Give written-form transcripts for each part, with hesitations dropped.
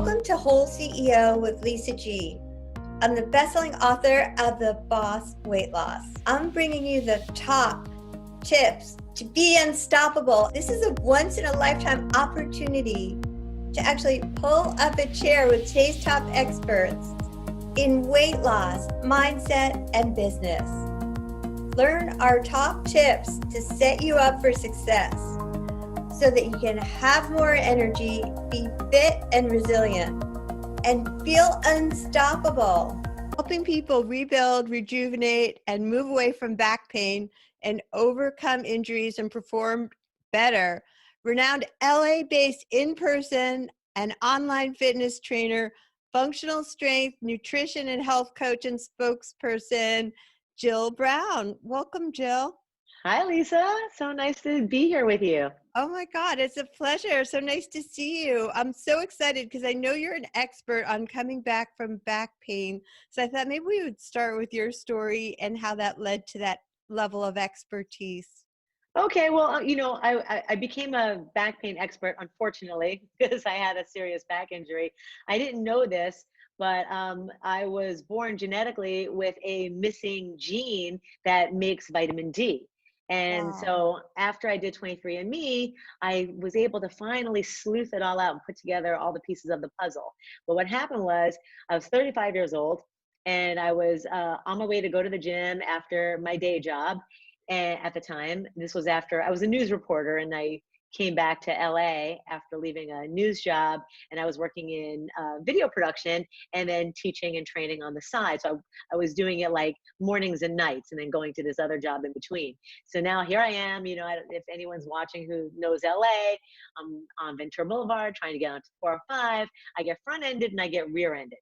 Welcome to Whole CEO with Lisa G. I'm the best-selling author of The Boss Weight Loss. I'm bringing you the top tips to be unstoppable. This is a once-in-a-lifetime opportunity to actually pull up a chair with today's top experts in weight loss, mindset, and business. Learn our top tips to set you up for success so that you can have more energy, be fit and resilient, and feel unstoppable. Helping people rebuild, rejuvenate, and move away from back pain and overcome injuries and perform better. Renowned LA-based in-person and online fitness trainer, functional strength, nutrition and health coach and spokesperson, Jill Brown. Welcome, Jill. Hi, Lisa. So nice to be here with you. Oh my God, it's a pleasure. So nice to see you. I'm so excited because I know you're an expert on coming back from back pain. So I thought maybe we would start with your story and how that led to that level of expertise. Okay, well, I became a back pain expert, unfortunately, because I had a serious back injury. I didn't know this, but I was born genetically with a missing gene that makes vitamin D. And Wow. so after I did 23andMe, I was able to finally sleuth it all out and put together all the pieces of the puzzle. But what happened was I was 35 years old and I was on my way to go to the gym after my day job. And at the time, this was after I was a news reporter and I came back to LA after leaving a news job, and I was working in video production and then teaching and training on the side. So I was doing it like mornings and nights and then going to this other job in between. So now here I am, if anyone's watching who knows LA, I'm on Ventura Boulevard trying to get onto 405. I get front-ended and I get rear-ended.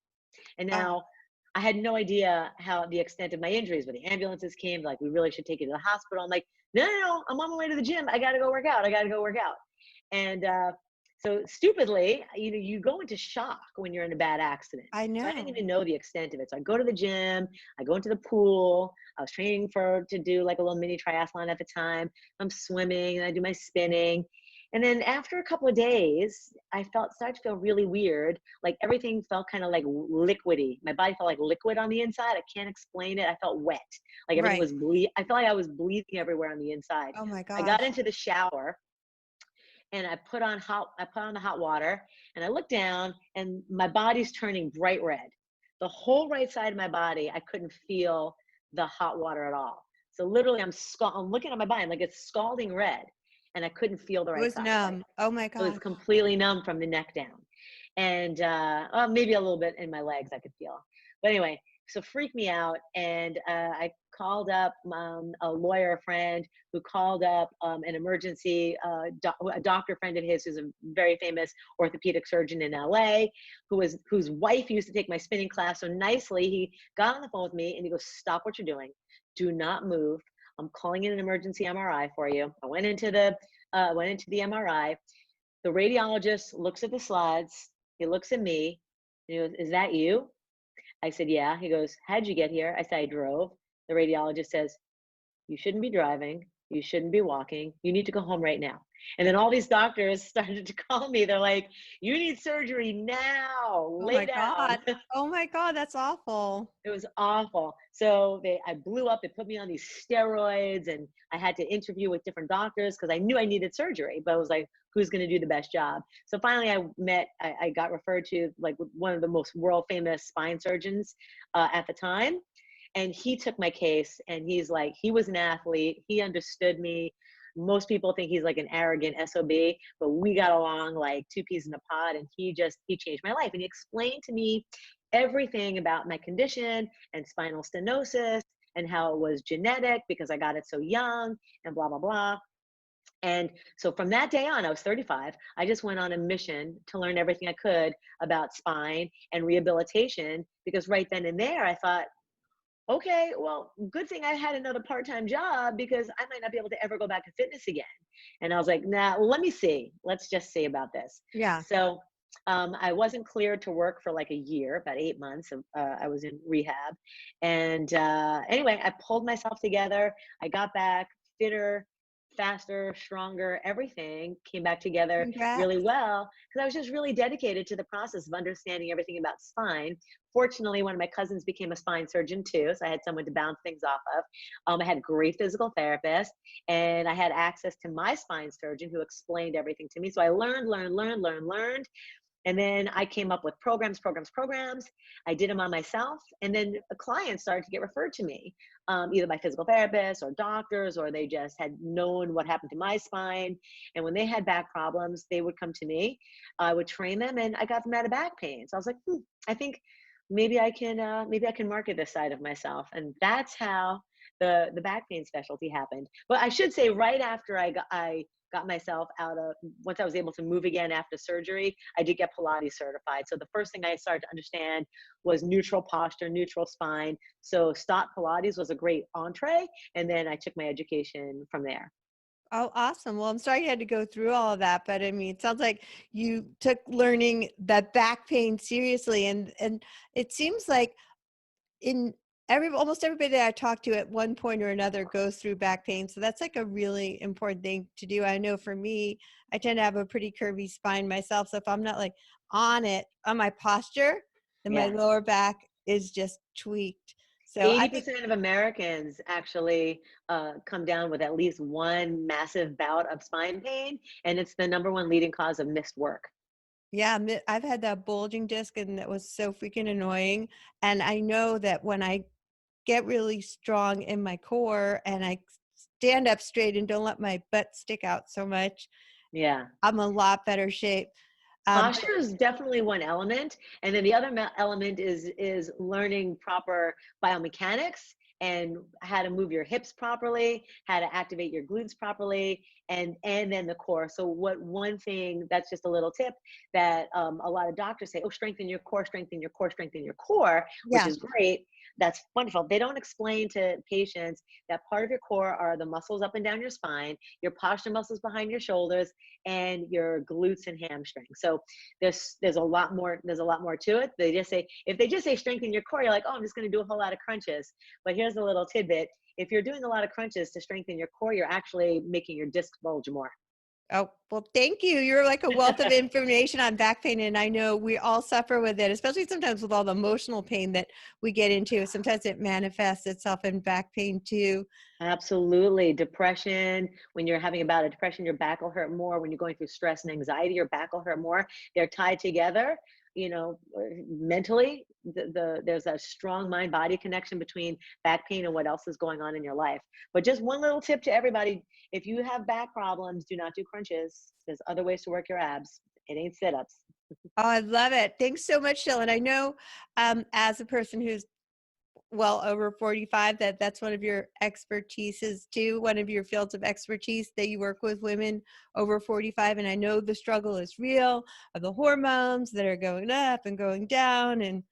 And now I had no idea how the extent of my injuries. When the ambulances came, like, we really should take you to the hospital. I'm like, no, I'm on my way to the gym. I got to go work out. And so stupidly, you go into shock when you're in a bad accident. I know. So I didn't even know the extent of it. So I go to the gym, I go into the pool. I was training to do like a little mini triathlon at the time. I'm swimming and I do my spinning. And then after a couple of days, I started to feel really weird. Like everything felt kind of like liquidy. My body felt like liquid on the inside. I can't explain it. I felt wet. Like everything was I felt like I was bleeding everywhere on the inside. Oh my I got gosh. into the shower and I put on the hot water and I looked down and my body's turning bright red. The whole right side of my body, I couldn't feel the hot water at all. So literally I'm looking at my body, I'm like, it's scalding red. And I couldn't feel the It right was side. numb. Oh my It was gosh. completely numb from the neck down. And maybe a little bit in my legs I could feel. But anyway, so freaked me out. And I called up a lawyer friend who called up an emergency, a doctor friend of his who's a very famous orthopedic surgeon in LA, whose wife used to take my spinning class. So nicely, he got on the phone with me and he goes, stop what you're doing. Do not move. I'm calling in an emergency MRI for you. I went into the MRI. The radiologist looks at the slides. He looks at me. And he goes, is that you? I said, yeah. He goes, how'd you get here? I said, I drove. The radiologist says, you shouldn't be driving. You shouldn't be walking. You need to go home right now. And then all these doctors started to call me. They're like, you need surgery now. Lay down. Oh my God, that's awful. It was awful. So I blew up. They put me on these steroids and I had to interview with different doctors because I knew I needed surgery, but I was like, who's going to do the best job? So finally I got referred to like one of the most world famous spine surgeons at the time. And he took my case and he was an athlete. He understood me. Most people think he's like an arrogant SOB, but we got along like two peas in a pod, and he changed my life. And he explained to me everything about my condition and spinal stenosis and how it was genetic because I got it so young and blah, blah, blah. And so from that day on, I was 35, I just went on a mission to learn everything I could about spine and rehabilitation, because right then and there I thought, okay, well, good thing I had another part-time job because I might not be able to ever go back to fitness again. And I was like, nah, let's just see about this. Yeah. So I wasn't cleared to work for like a year, about 8 months. I was in rehab. And anyway, I pulled myself together. I got back fitter, faster, stronger, everything came back together really Congrats. well because I was just really dedicated to the process of understanding everything about spine. Fortunately, one of my cousins became a spine surgeon too, so I had someone to bounce things off of. I had a great physical therapist, and I had access to my spine surgeon who explained everything to me. So I learned. And then I came up with programs. I did them on myself. And then clients started to get referred to me, either by physical therapists or doctors, or they just had known what happened to my spine. And when they had back problems, they would come to me. I would train them, and I got them out of back pain. So I was like, I think maybe I can market this side of myself. And that's how the back pain specialty happened. But I should say, right after I got myself out of, once I was able to move again after surgery, I did get Pilates certified. So the first thing I started to understand was neutral posture, neutral spine. So Stott Pilates was a great entree. And then I took my education from there. Oh, awesome. Well, I'm sorry you had to go through all of that, but I mean, it sounds like you took learning that back pain seriously, and it seems like in almost everybody that I talk to at one point or another goes through back pain. So that's like a really important thing to do. I know for me, I tend to have a pretty curvy spine myself. So if I'm not like on my posture, then my Yes. lower back is just tweaked. So I think, 80% of Americans actually come down with at least one massive bout of spine pain, and it's the number one leading cause of missed work. yeah, I've had that bulging disc and that was so freaking annoying. And I know that when I get really strong in my core and I stand up straight and don't let my butt stick out so much, Yeah. I'm a lot better shape. But Posture is definitely one element, and then the other element is learning proper biomechanics and how to move your hips properly, how to activate your glutes properly, and then the core. So what one thing, that's just a little tip that a lot of doctors say, oh, strengthen your core, strengthen your core, strengthen your core, which yeah, is great. That's wonderful. They don't explain to patients that part of your core are the muscles up and down your spine, your posture muscles behind your shoulders, and your glutes and hamstrings. So there's a lot more to it. They just say, if they just say strengthen your core, you're like, oh, I'm just going to do a whole lot of crunches. But here's a little tidbit: if you're doing a lot of crunches to strengthen your core, you're actually making your disc bulge more. oh, well, thank you. You're like a wealth of information on back pain, and I know we all suffer with it, especially sometimes with all the emotional pain that we get into. Sometimes it manifests itself in back pain too. Absolutely. Depression, when you're having a bout of depression, your back will hurt more. When you're going through stress and anxiety, your back will hurt more. They're tied together, mentally. There's a strong mind body connection between back pain and what else is going on in your life. But just one little tip to everybody: if you have back problems, do not do crunches. There's other ways to work your abs. It ain't sit ups. Oh, I love it. Thanks so much, Jill. And I know as a person who's well over 45, that's one of your expertises too, one of your fields of expertise, that you work with women over 45. And I know the struggle is real, of the hormones that are going up and going down, and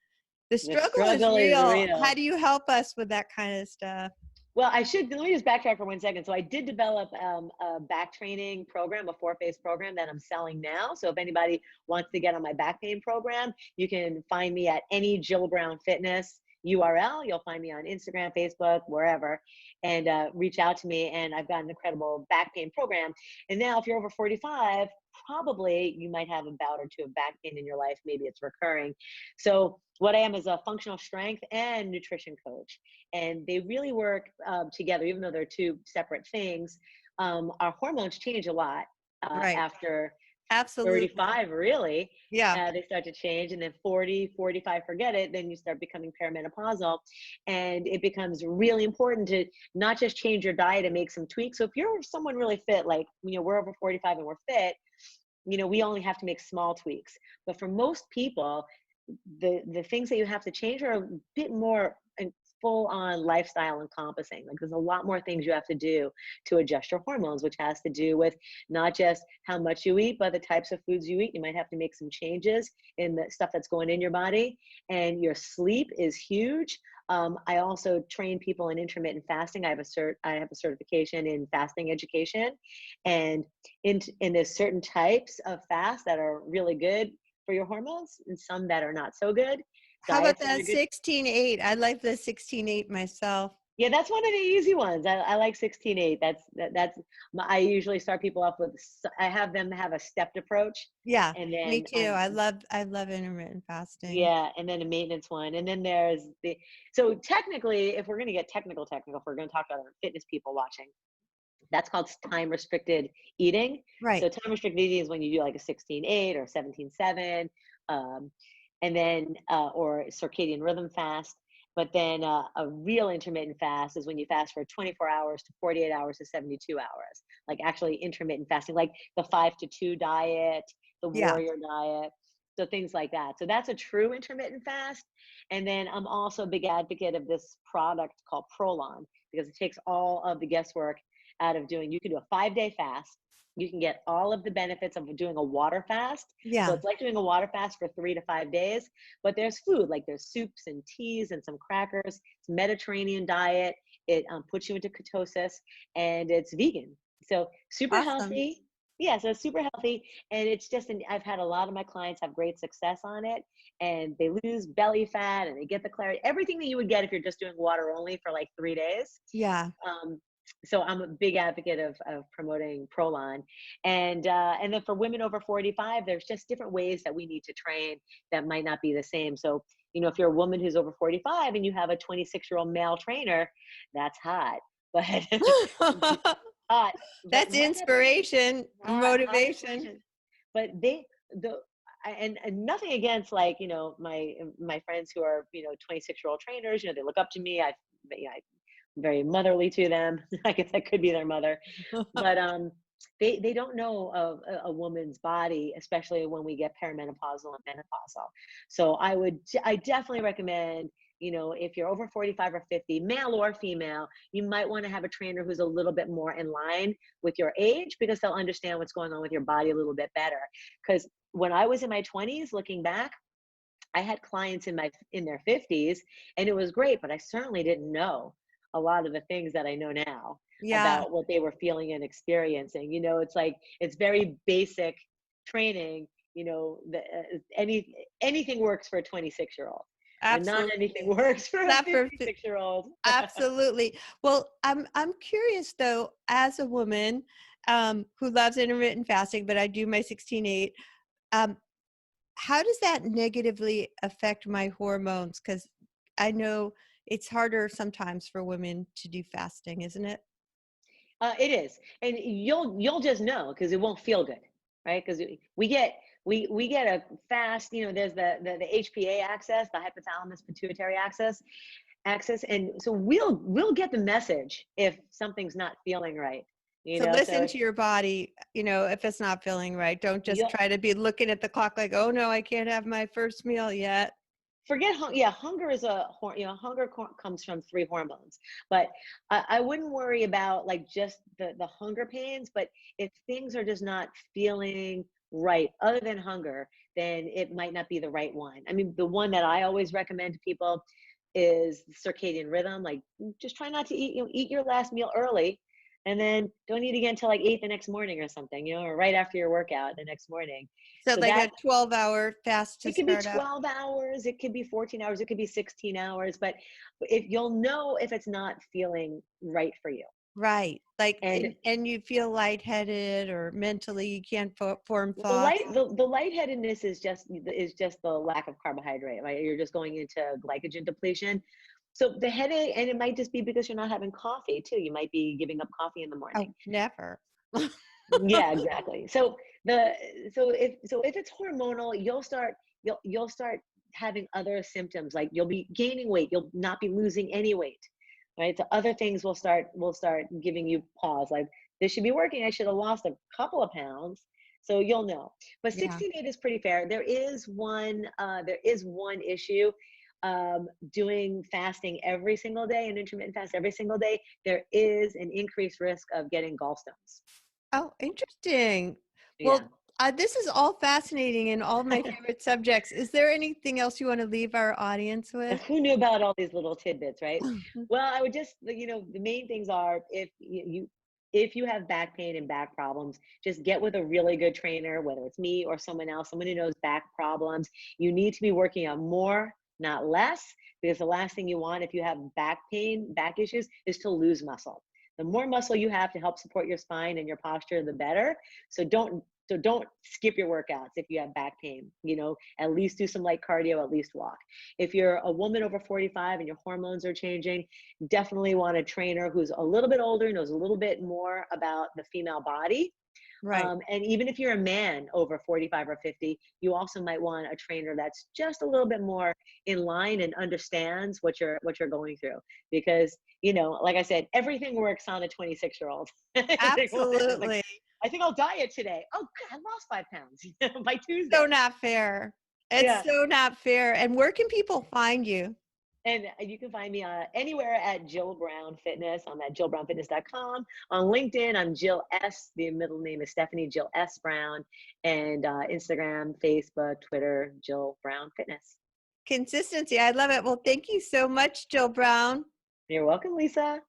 the The struggle is struggle is real. How real. do you help us with that kind of stuff? Well, let me just backtrack for 1 second. So I did develop a back training program, a 4-phase program that I'm selling now. So if anybody wants to get on my back pain program, you can find me at any Jill Brown Fitness URL. You'll find me on Instagram, Facebook, wherever, and reach out to me. And I've got an incredible back pain program. And now if you're over 45, probably you might have a bout or two of back pain in your life. Maybe it's recurring. So what I am is a functional strength and nutrition coach, and they really work together, even though they're two separate things. Our hormones change a lot Right. after Absolutely. 35, really. Yeah. They start to change, and then 40, 45, forget it. Then you start becoming perimenopausal, and it becomes really important to not just change your diet and make some tweaks. So if you're someone really fit, like, we're over 45 and we're fit, we only have to make small tweaks. But for most people, the things that you have to change are a bit more full on lifestyle encompassing. Like, there's a lot more things you have to do to adjust your hormones, which has to do with not just how much you eat, but the types of foods you eat. You might have to make some changes in the stuff that's going in your body, and your sleep is huge. I also train people in intermittent fasting. I have a certification in fasting education, and there's certain types of fast that are really good for your hormones and some that are not so good. How about Diets that that are good. 16-8? I like the 16-8 myself. Yeah, that's one of the easy ones. I like 16/8. I usually start people off with, I have them have a stepped approach, Yeah, and me then too. I love intermittent fasting. yeah, and then a maintenance one. And then there's so technically, if we're going to get technical, if we're going to talk about our fitness people watching, that's called time restricted eating. Right. So time restricted eating is when you do like a 16/8 or 17/7, um, and then or circadian rhythm fast. But then a real intermittent fast is when you fast for 24 hours to 48 hours to 72 hours, like actually intermittent fasting, like the 5 to 2 diet, the Yeah. warrior diet. So things like that. So that's a true intermittent fast. And then I'm also a big advocate of this product called Prolon, because it takes all of the guesswork out of doing. You can do a 5-day fast. You can get all of the benefits of doing a water fast. So Yeah. it's like doing a water fast for 3 to 5 days, but there's food, like there's soups and teas and some crackers. It's Mediterranean diet. It puts you into ketosis, and it's vegan. So super Awesome. healthy. Yeah, so it's super healthy. And it's just, I've had a lot of my clients have great success on it, and they lose belly fat and they get the clarity, everything that you would get if you're just doing water only for like 3 days. Yeah. Um, so I'm a big advocate of promoting Prolon, and then for women over 45, there's just different ways that we need to train that might not be the same. So if you're a woman who's over 45 and you have a 26-year-old male trainer, that's hot, but hot, but That's might not be inspiration, hot motivation. inspiration. But the and nothing against, like, my friends who are 26-year-old trainers. They look up to me. I'm very motherly to them. I guess I could be their mother, but they don't know of a woman's body, especially when we get perimenopausal and menopausal. So I definitely recommend, if you're over 45 or 50, male or female, you might want to have a trainer who's a little bit more in line with your age, because they'll understand what's going on with your body a little bit better. Because when I was in my 20s, looking back, I had clients in their 50s, and it was great, but I certainly didn't know a lot of the things that I know now Yeah, about what they were feeling and experiencing. It's like, it's very basic training. Anything works for a 26-year-old, and not anything absolutely. works for a Not for 56-year-old. absolutely. Well, I'm curious though, as a woman who loves intermittent fasting, but I do my 16/8. Um, how does that negatively affect my hormones? Because I know it's harder sometimes for women to do fasting, isn't it? It is, and you'll just know, because it won't feel good, right? Because we get a fast. There's the HPA axis, the hypothalamus pituitary axis, and so we'll get the message if something's not feeling right. So So listen if to your body, if it's not feeling right. Don't just you'll try to be looking at the clock like, oh no, I can't have my first meal yet. forget yeah, hunger is comes from 3 hormones, but I wouldn't worry about, like, just the hunger pains. But if things are just not feeling right other than hunger, then it might not be the right one. I mean, the one that I always recommend to people is circadian rhythm. Like, just try not to eat your last meal early, and then don't eat again until like 8 the next morning or something, or right after your workout the next morning. So So like that a 12-hour fast to it could be start out. 12 hours, it could be 14 hours, it could be 16 hours, but if you'll know if it's not feeling right for you. Right. Like, And and you feel lightheaded or mentally you can't form the thoughts. lightheadedness is just the lack of carbohydrate, right? You're just going into glycogen depletion. So the headache, and it might just be because you're not having coffee too. You might be giving up coffee in the morning. Oh, never. Yeah, exactly. The if it's hormonal, you'll start having other symptoms, like you'll be gaining weight, you'll not be losing any weight, right? So other things will start giving you pause, like, this should be working. I should have lost a couple of pounds. So you'll know. But Yeah. 16/8 is pretty fair. There is one issue. Doing fasting every single day and intermittent fast every single day, there is an increased risk of getting gallstones. Oh, interesting. Yeah. Well, this is all fascinating and all my favorite subjects. Is there anything else you want to leave our audience with? Who knew about all these little tidbits, right? Well, I would just, the main things are, if you have back pain and back problems, just get with a really good trainer, whether it's me or someone else, someone who knows back problems. You need to be working out more not less, because the last thing you want if you have back pain, back issues, is to lose muscle. The more muscle you have to help support your spine and your posture, the better. So don't skip your workouts if you have back pain. At least do some light cardio, at least walk. If you're a woman over 45 and your hormones are changing, definitely want a trainer who's a little bit older, knows a little bit more about the female body. Right. And even if you're a man over 45 or 50, you also might want a trainer that's just a little bit more in line and understands what you're going through. Because, like I said, everything works on a 26-year-old. Absolutely. I think I'll diet today. Oh, God, I lost 5 pounds by Tuesday. So not fair. It's Yeah. so not fair. And where can people find you? And you can find me anywhere at Jill Brown Fitness. I'm at jillbrownfitness.com. On LinkedIn, I'm Jill S. The middle name is Stephanie, Jill S. Brown. And Instagram, Facebook, Twitter, Jill Brown Fitness. Consistency. I love it. Well, thank you so much, Jill Brown. You're welcome, Lisa.